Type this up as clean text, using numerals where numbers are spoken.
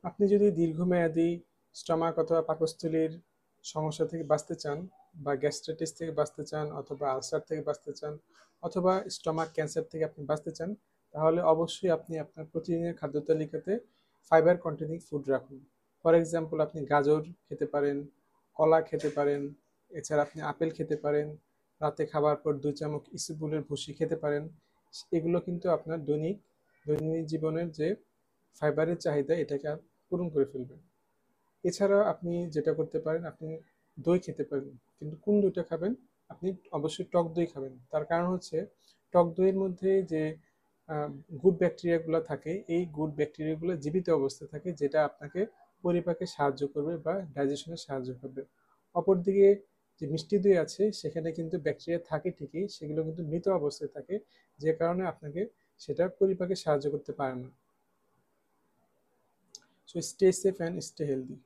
আপনি যদি দীর্ঘমেয়াদী স্টমাক অথবা পাকস্থলীর সমস্যা থেকে বাঁচতে চান, বা গ্যাস্ট্রাইটিস থেকে বাঁচতে চান, অথবা আলসার থেকে বাঁচতে চান, অথবা স্টমাক ক্যান্সার থেকে আপনি বাঁচতে চান, তাহলে অবশ্যই আপনি আপনার প্রতিদিনের খাদ্য তালিকাতে ফাইবার কন্টেনিং ফুড রাখুন। ফর এক্সাম্পল, আপনি গাজর খেতে পারেন, কলা খেতে পারেন, এছাড়া আপনি আপেল খেতে পারেন, রাতে খাবার পর 2 চামচ ইসবগুলের ভুসি খেতে পারেন। এগুলো কিন্তু আপনার দৈনন্দিন জীবনের যে ফাইবারের চাহিদা এটাকে পূরণ করে ফেলবে। এছাড়া আপনি যেটা করতে পারেন, আপনি দই খেতে পারেন, কিন্তু কোন দইটা খাবেন? আপনি অবশ্যই টক দই খাবেন। তার কারণ হচ্ছে টক দইয়ের মধ্যে যে গুড ব্যাকটেরিয়াগুলো থাকে, এই গুড ব্যাকটেরিয়াগুলো জীবিত অবস্থায় থাকে, যেটা আপনাকে পরিপাকে সাহায্য করবে বা ডাইজেশনে সাহায্য করবে। অপরদিকে যে মিষ্টি দই আছে সেখানে কিন্তু ব্যাকটেরিয়া থাকে ঠিকই, সেগুলো কিন্তু মৃত অবস্থায় থাকে, যে কারণে আপনাকে সেটা পরিপাকে সাহায্য করতে পারে না। So stay safe and stay healthy.